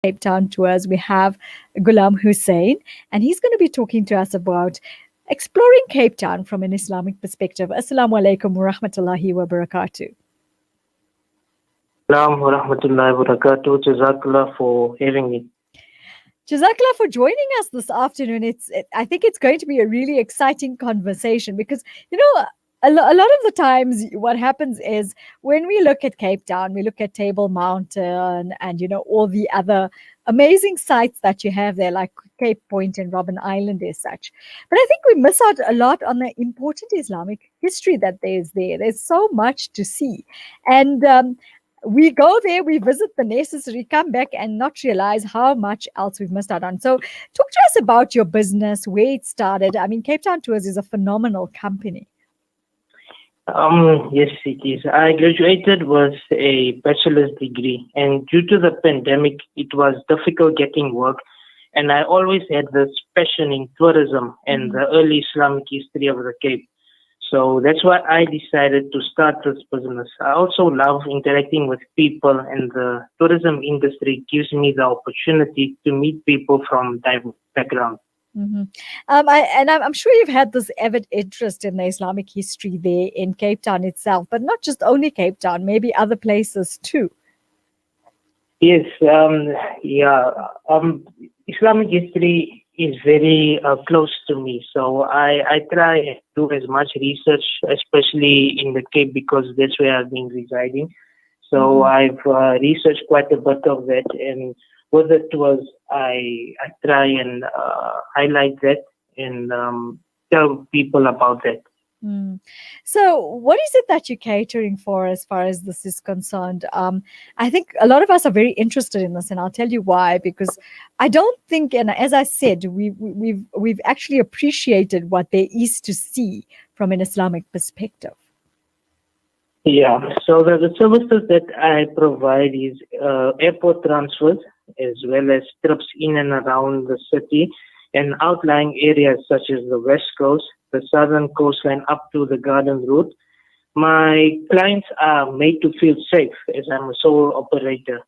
Cape Town tours, we have Goolam Hussain, and he's going to be talking to us about exploring Cape Town from an Islamic perspective. Assalamu alaikum wa rahmatullahi wa barakatuh. Assalamu wa rahmatullahi wa barakatuh. Jazakallah for having me. Jazakallah for joining us this afternoon. I think it's going to be a really exciting conversation because, a lot of the times what happens is when we look at Cape Town, we look at Table Mountain and, all the other amazing sites that you have there, like Cape Point and Robben Island as such. But I think we miss out a lot on the important Islamic history that there's there. There's so much to see. And we go there, we visit the necessary, come back and not realize how much else we've missed out on. So talk to us about your business, where it started. I mean, Cape Town Tours is a phenomenal company. Yes, it is. I graduated with a bachelor's degree, and due to the pandemic, it was difficult getting work. And I always had this passion in tourism and the early Islamic history of the Cape. So that's why I decided to start this business. I also love interacting with people, and the tourism industry gives me the opportunity to meet people from diverse backgrounds. Mm-hmm. I'm sure you've had this avid interest in the Islamic history there in Cape Town itself, but not just only Cape Town, maybe other places too. Yes, Islamic history is very close to me, so I try and do as much research, especially in the Cape, because that's where I've been residing. So I've researched quite a bit of that, and with the tours, I try and highlight that and tell people about that. So what is it that you're catering for as far as this is concerned? I think a lot of us are very interested in this, and I'll tell you why, because I don't think, and as I said, we've actually appreciated what there is to see from an Islamic perspective. Yeah, so the services that I provide is airport transfers, as well as trips in and around the city and outlying areas such as the West Coast, the southern coastline up to the Garden Route. My clients are made to feel safe as I'm a sole operator.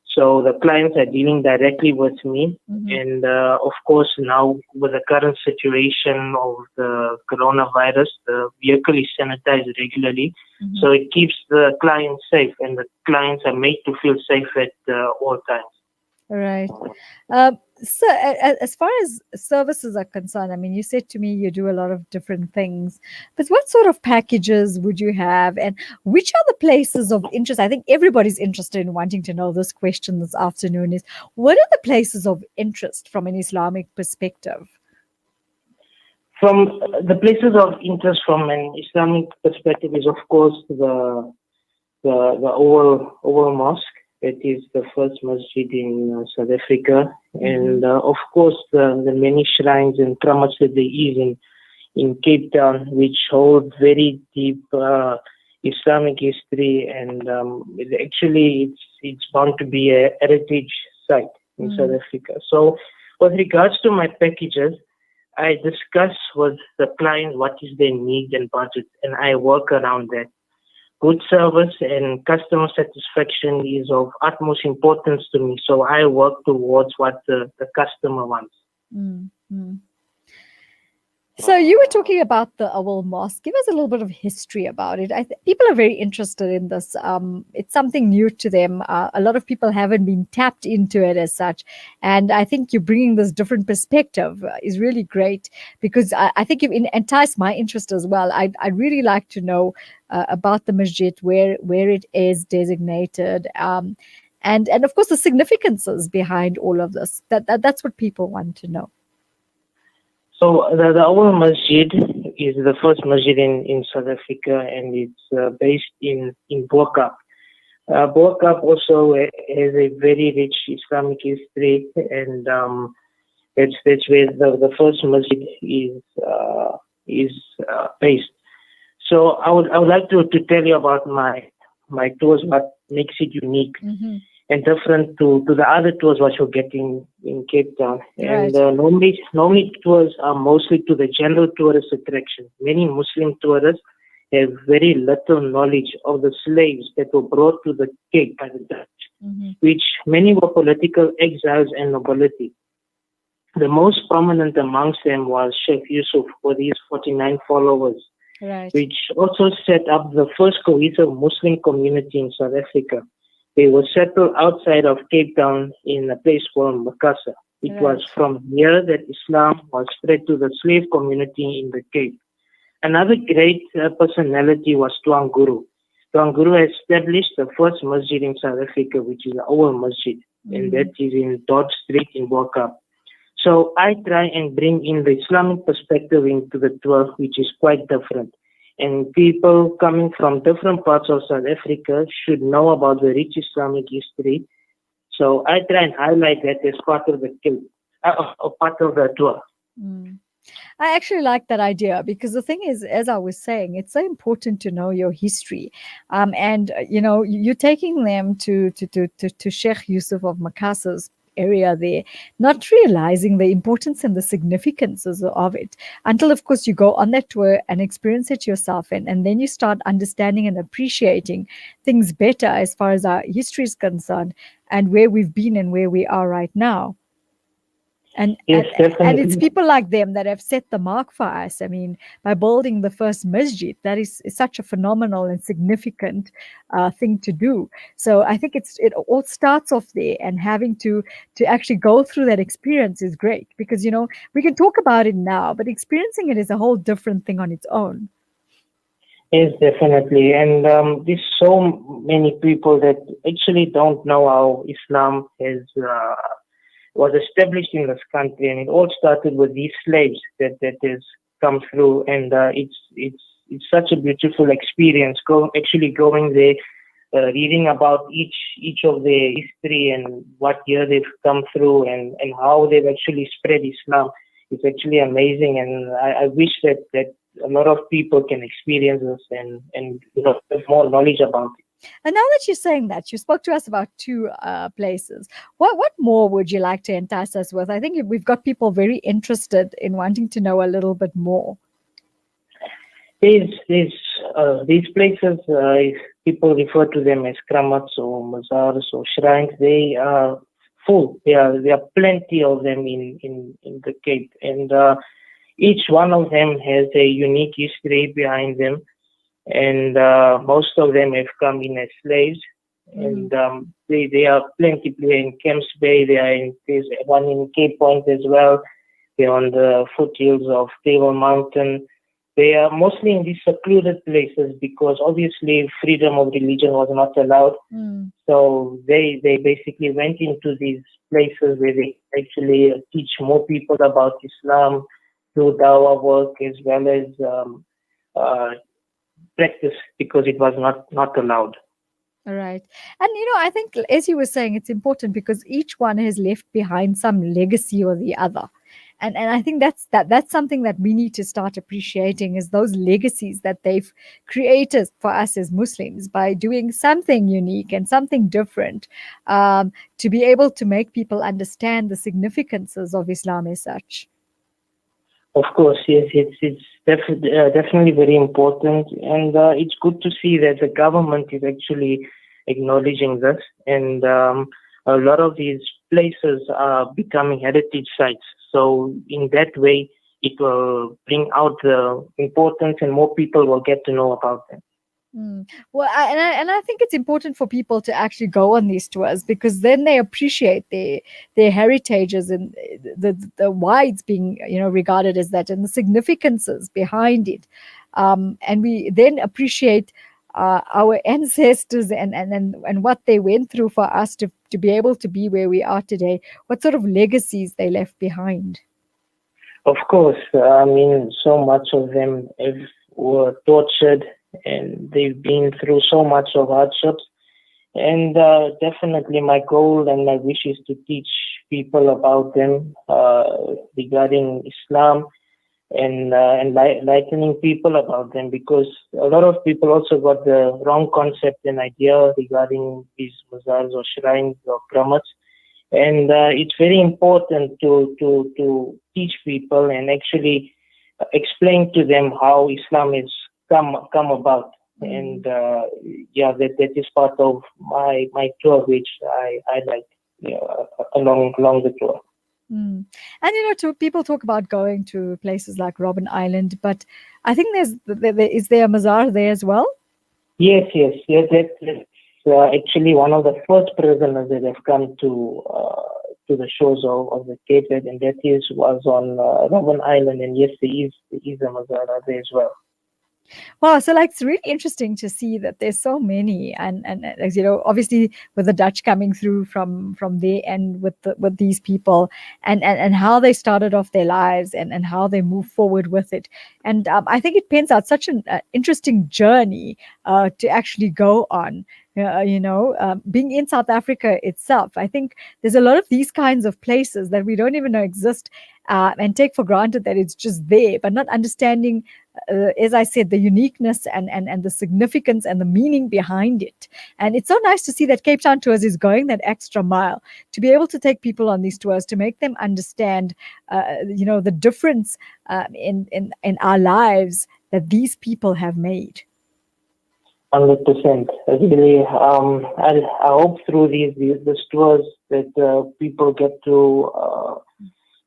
So the clients are dealing directly with me. And of course, now with the current situation of the coronavirus, the vehicle is sanitized regularly. So it keeps the clients safe, and the clients are made to feel safe at all times. Right. So as far as services are concerned, I mean, you said to me you do a lot of different things, but what sort of packages would you have, and which are the places of interest? I think everybody's interested in wanting to know this question this afternoon is, what are the places of interest from an Islamic perspective? From the places of interest from an Islamic perspective is, of course, the Owl Mosque. It is the first masjid in South Africa, and of course the many shrines and kramats that there is in Cape Town, which hold very deep Islamic history, and it's bound to be a heritage site in South Africa. So, with regards to my packages, I discuss with the client what is their need and budget, and I work around that. Good service and customer satisfaction is of utmost importance to me, so I work towards what the customer wants. So you were talking about the Owl Mosque. Give us a little bit of history about it. People are very interested in this. It's something new to them. A lot of people haven't been tapped into it as such. And I think you bringing this different perspective is really great, because I think you've enticed my interest as well. I'd really like to know about the masjid, where it is designated, and of course the significances behind all of this. That's what people want to know. So the Owl Masjid is the first masjid in South Africa, and it's based in Bo-Kaap. Bo-Kaap also has a very rich Islamic history, and that's where the first masjid is based. So I would like to tell you about my tours, what makes it unique and different to the other tours what you're getting in Cape Town. Right. And normally tours are mostly to the general tourist attraction. Many Muslim tourists have very little knowledge of the slaves that were brought to the Cape by the Dutch. Mm-hmm. which many were political exiles and nobility. The most prominent amongst them was Sheikh Yusuf with his 49 followers, Right. which also set up the first cohesive Muslim community in South Africa. They were settled outside of Cape Town in a place called Makassar. It was Right. from here that Islam was spread to the slave community in the Cape. Another great personality was Tuan Guru. Tuan Guru established the first masjid in South Africa, which is the Owl Mosque, and that is in Dodge Street in Boka. So I try and bring in the Islamic perspective into the tour, which is quite different. And people coming from different parts of South Africa should know about the rich Islamic history. So I try and highlight that as part of the part of the tour. Mm. I actually like that idea because the thing is, as I was saying, it's so important to know your history. And you're taking them to Sheikh Yusuf of Makassar's area there, not realizing the importance and the significances of it until, of course, you go on that tour and experience it yourself, and then you start understanding and appreciating things better as far as our history is concerned and where we've been and where we are right now. And, Yes, and and it's definitely. people like them that have set the mark for us. I mean, by building the first masjid, that is such a phenomenal and significant thing to do. So I think it all starts off there, and having to actually go through that experience is great because we can talk about it now, but experiencing it is a whole different thing on its own. Yes, definitely. And there's so many people that actually don't know how Islam was established in this country, and it all started with these slaves that has come through, and it's such a beautiful experience. Going there, reading about each of their history and what year they've come through, and how they've actually spread Islam. It's actually amazing, and I wish that a lot of people can experience this and have more knowledge about it. And now that you're saying that, you spoke to us about two places. What more would you like to entice us with? I think we've got people very interested in wanting to know a little bit more. These places, people refer to them as kramats or mazars or shrines. They are full. There are plenty of them in the Cape, and each one of them has a unique history behind them, and most of them have come in as slaves. And they are plenty. They're in Camps Bay. There's one in Cape Point as well. They're on the foothills of Table Mountain. They are mostly in these secluded places because obviously freedom of religion was not allowed. So they basically went into these places where they actually teach more people about Islam, do dawah work as well as practice because it was not allowed. All right. And I think as you were saying, it's important because each one has left behind some legacy or the other. And I think that's something that we need to start appreciating is those legacies that they've created for us as Muslims by doing something unique and something different, to be able to make people understand the significances of Islam as such. Of course, yes, it's definitely very important, and it's good to see that the government is actually acknowledging this, and a lot of these places are becoming heritage sites. So in that way, it will bring out the importance, and more people will get to know about them. Well, I think it's important for people to actually go on these tours because then they appreciate their heritages and the why it's being regarded as that and the significances behind it, and we then appreciate our ancestors and what they went through for us to be able to be where we are today. What sort of legacies they left behind? Of course, I mean, so much of them were tortured and they've been through so much of hardships. And definitely my goal and my wish is to teach people about them regarding Islam and enlightening people about them because a lot of people also got the wrong concept and idea regarding these mazars or shrines or kramats. And it's very important to teach people and actually explain to them how Islam is come about. and that is part of my tour, which I like, along the tour. Mm. And people talk about going to places like Robben Island, but I think is there a mazar there as well? Yes. That's actually one of the first prisoners that have come to the shores of the Cape, and was on Robben Island, and yes, there is a mazar there as well. Wow, so it's really interesting to see that there's so many, and as obviously with the Dutch coming through from their end with these people, and how they started off their lives, and how they move forward with it, and I think it paints out such an interesting journey to actually go on. Being in South Africa itself, I think there's a lot of these kinds of places that we don't even know exist, and take for granted that it's just there, but not understanding, as I said, the uniqueness and the significance and the meaning behind it. And it's so nice to see that Cape Town Tours is going that extra mile to be able to take people on these tours, to make them understand, the difference in our lives that these people have made. 100%. Really, I hope through these tours that people get to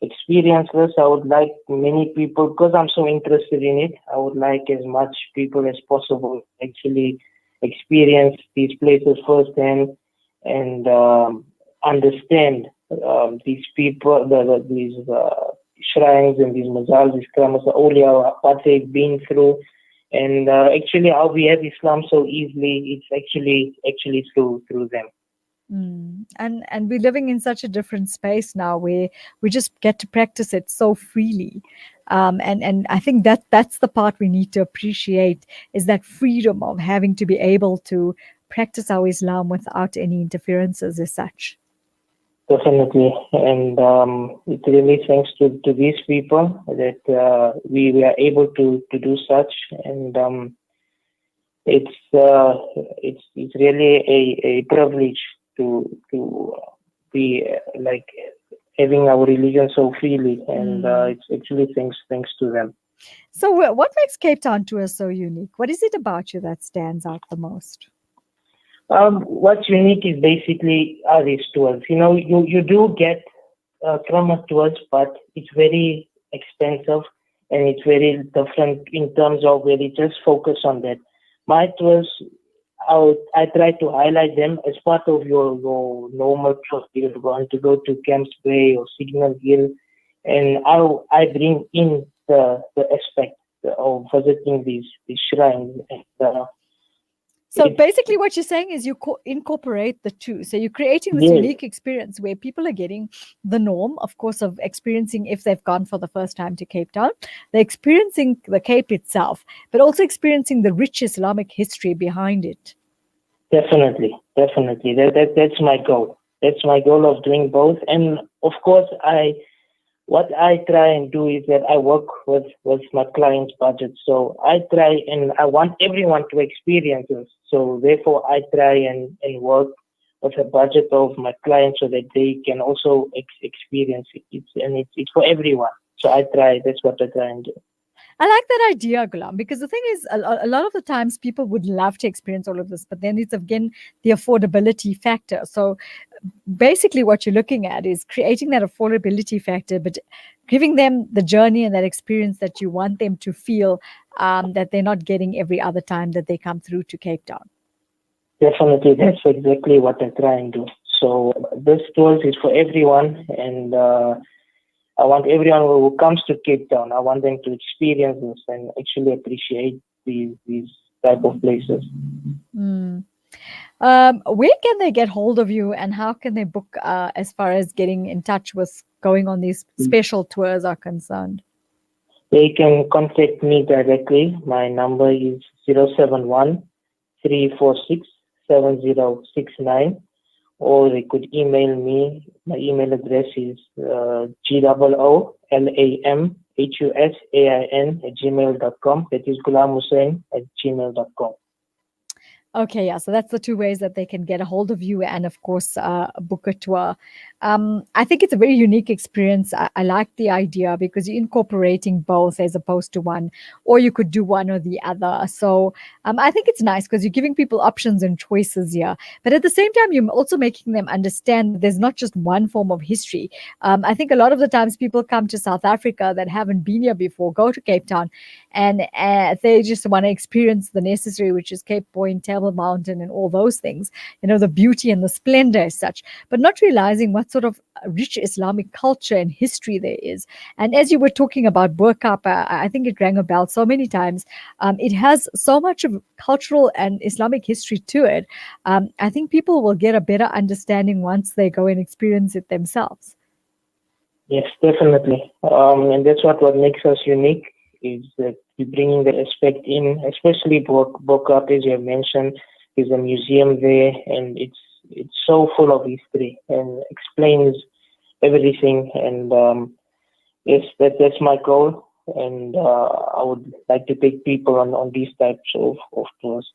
experience this. I would like many people, because I'm so interested in it, I would like as much people as possible actually experience these places firsthand, and understand these people, these shrines and these mazars, these kramas, awliya, what they've been through, and actually how we have Islam so easily. It's actually through them. And we're living in such a different space now, where we just get to practice it so freely, and I think that's the part we need to appreciate, is that freedom of having to be able to practice our Islam without any interferences as such. Definitely, and it really thanks to these people that we were able to do such, and it's really a privilege to be like having our religion so freely, and it's actually thanks to them. So, what makes Cape Town Tours so unique? What is it about you that stands out the most? What's unique is basically these tours. You do get Krama tours, but it's very expensive, and it's very different in terms of where they just focus on that. My tours, I try to highlight them as part of your normal tour. You're going to go to Camps Bay or Signal Hill, and I bring in the aspect of visiting these shrines. And, so basically what you're saying is you incorporate the two. So you're creating this unique experience where people are getting the norm, of course, of experiencing, if they've gone for the first time to Cape Town, they're experiencing the Cape itself, but also experiencing the rich Islamic history behind it. Definitely. That's my goal. That's my goal of doing both. And of course, what I try and do is that I work with my client's budget. So I try, and I want everyone to experience this. So therefore, I try and work with the budget of my client so that they can also experience it. It's for everyone. So I try. That's what I try and do. I like that idea, Goolam, because the thing is, a lot of the times people would love to experience all of this, but then it's again the affordability factor. So basically what you're looking at is creating that affordability factor, but giving them the journey and that experience that you want them to feel, that they're not getting every other time that they come through to Cape Town. Definitely, that's exactly what I try and do. So this tour is for everyone, and I want everyone who comes to Cape Town, I want them to experience this and actually appreciate these type of places. Where can they get hold of you, and how can they book as far as getting in touch with going on these special tours are concerned? They can contact me directly. My number is 071 346 7069. Or they could email me. My email address is goolamhussain@gmail.com. That is Goolam Hussain @gmail.com. Okay, yeah. So that's the two ways that they can get a hold of you, and of course, book a tour. I think it's a very unique experience. I like the idea because you're incorporating both as opposed to one, or you could do one or the other. So I think it's nice because you're giving people options and choices here. But at the same time, you're also making them understand that there's not just one form of history. I think a lot of the times people come to South Africa that haven't been here before, go to Cape Town, and they just want to experience the necessary, which is Cape Point, Table Mountain, and all those things, the beauty and the splendor as such, but not realizing what sort of rich Islamic culture and history there is. And as you were talking about Burqa, I think it rang a bell so many times. It has so much of cultural and Islamic history to it. I think people will get a better understanding once they go and experience it themselves. Yes, definitely. And that's what makes us unique is that we're bringing the aspect in, especially Bokap, as you have mentioned, is a museum there, and it's so full of history and explains everything. And yes, that's my goal, and I would like to take people on these types of tours.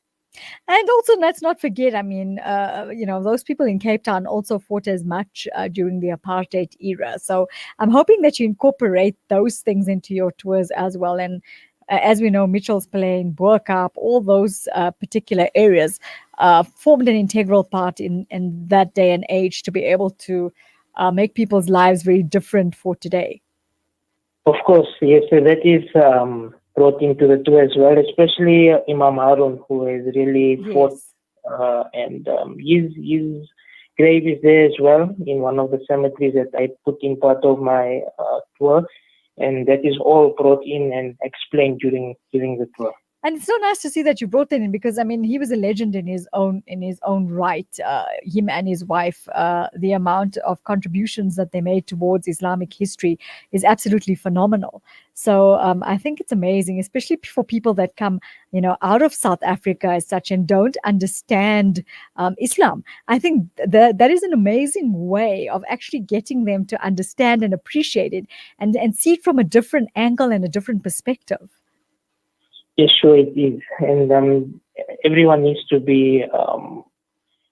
And also, let's not forget, those people in Cape Town also fought as much during the apartheid era. So I'm hoping that you incorporate those things into your tours as well. And as we know, Mitchell's Plain, Boerkaap, all those particular areas formed an integral part in that day and age to be able to make people's lives very different for today. Of course, yes, so that is brought into the tour as well, especially Imam Harun, who has really fought, Yes. and his grave is there as well in one of the cemeteries that I put in part of my tour, and that is all brought in and explained during the tour. And it's so nice to see that you brought that in because he was a legend in his own right. Him and his wife, the amount of contributions that they made towards Islamic history is absolutely phenomenal. So I think it's amazing, especially for people that come, out of South Africa as such and don't understand Islam. I think that is an amazing way of actually getting them to understand and appreciate it and see it from a different angle and a different perspective. Yes, sure it is, and everyone needs to be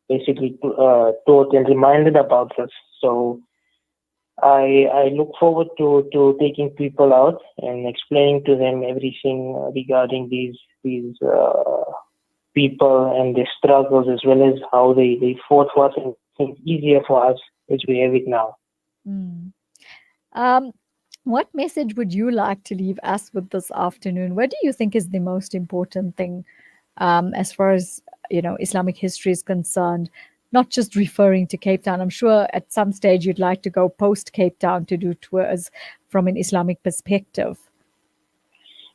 basically taught and reminded about this. So I look forward to taking people out and explaining to them everything regarding these people and their struggles, as well as how they fought for us, and it's easier for us as we have it now. Mm. Um, what message would you like to leave us with this afternoon? What do you think is the most important thing as far as Islamic history is concerned? Not just referring to Cape Town. I'm sure at some stage you'd like to go post Cape Town to do tours from an Islamic perspective.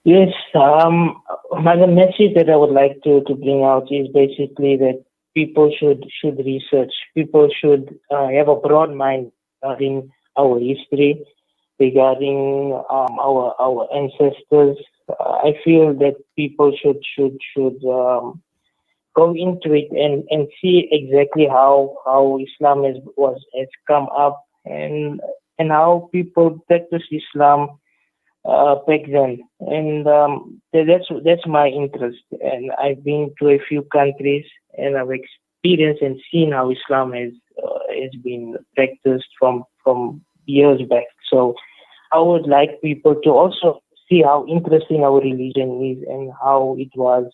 Yes, the message that I would like to bring out is basically that people should research. People should have a broad mind regarding our history, regarding our ancestors. I feel that people should go into it and see exactly how Islam has come up, and how people practice Islam back then. And that's my interest. And I've been to a few countries, and I've experienced and seen how Islam has been practiced from years back. So I would like people to also see how interesting our religion is and how it was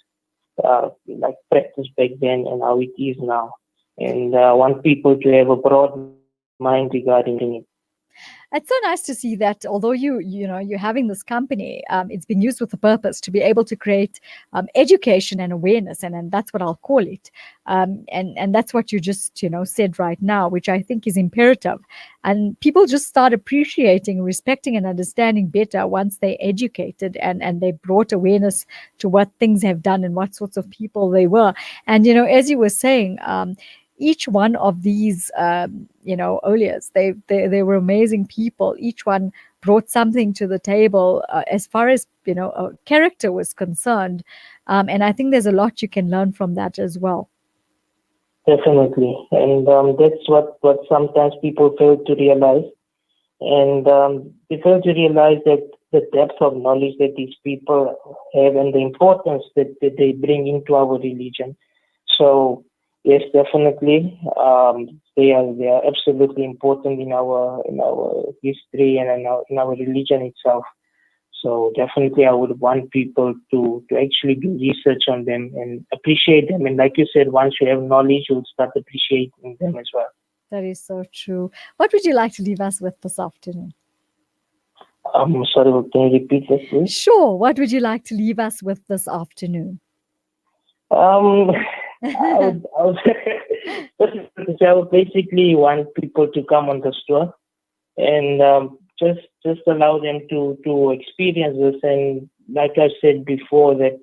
like practiced back then and how it is now. And I want people to have a broad mind regarding it. It's so nice to see that although you're having this company, it's been used with a purpose to be able to create education and awareness, and that's what I'll call it. And that's what you just said right now, which I think is imperative. And people just start appreciating, respecting, and understanding better once they're educated and they brought awareness to what things have done and what sorts of people they were. And as you were saying. Each one of these Olias, they were amazing people. Each one brought something to the table as far as character was concerned, and I think there's a lot you can learn from that as well. Definitely, and that's what sometimes people fail to realize, and they fail to realize that the depth of knowledge that these people have and the importance that they bring into our religion. So Yes, definitely. They are absolutely important in our history and in our religion itself. So definitely, I would want people to actually do research on them and appreciate them. And like you said, once you have knowledge, you'll start appreciating them as well. That is so true. What would you like to leave us with this afternoon? Sorry, can you repeat that, please? Sure. What would you like to leave us with this afternoon? Um, I would, I would basically want people to come on the store and just allow them to experience this. And like I said before, that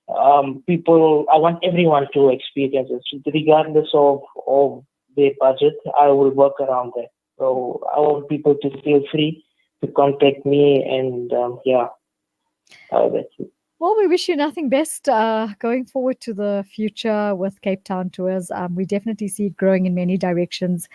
I want everyone to experience it, regardless of their budget. I will work around that. So I want people to feel free to contact me, and that's it. Well, we wish you nothing best going forward to the future with Cape Town tours. We definitely see it growing in many directions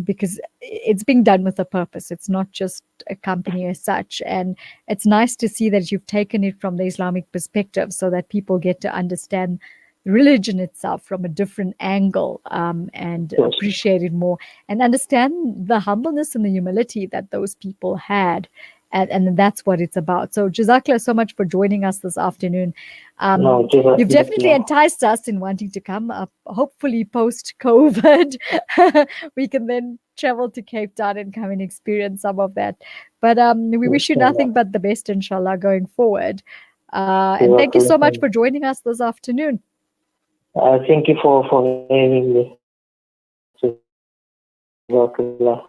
because it's being done with a purpose. It's not just a company as such. And it's nice to see that you've taken it from the Islamic perspective so that people get to understand religion itself from a different angle and Yes. appreciate it more and understand the humbleness and the humility that those people had. And that's what it's about. So, Jazakallah so much for joining us this afternoon. No, You've definitely enticed us in wanting to come. Hopefully, post COVID, we can then travel to Cape Town and come and experience some of that. But we wish you nothing but the best, inshallah, going forward. And thank you so much for joining us this afternoon. Thank you for having me. Jazakallah.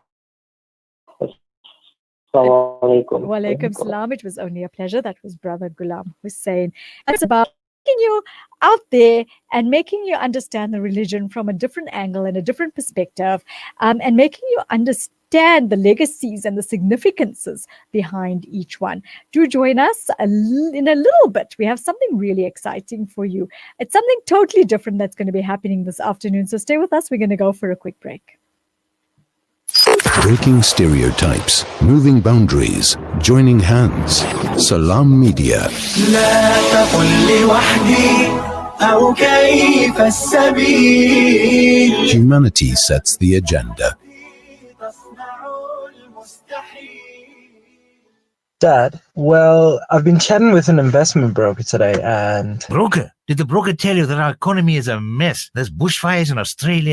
Assalamualaikum. Walaikum salam. It was only a pleasure. That was Brother Goolam Hussain. It's about taking you out there and making you understand the religion from a different angle and a different perspective, and making you understand the legacies and the significances behind each one. Do join us in a little bit. We have something really exciting for you. It's something totally different that's going to be happening this afternoon. So stay with us. We're going to go for a quick break. Breaking stereotypes, moving boundaries, joining hands. Salam Media. لا تقل لوحدي أو كيف السبيل. Humanity sets the agenda. Dad, well, I've been chatting with an investment broker today and... Broker? Did the broker tell you that our economy is a mess? There's bushfires in Australia.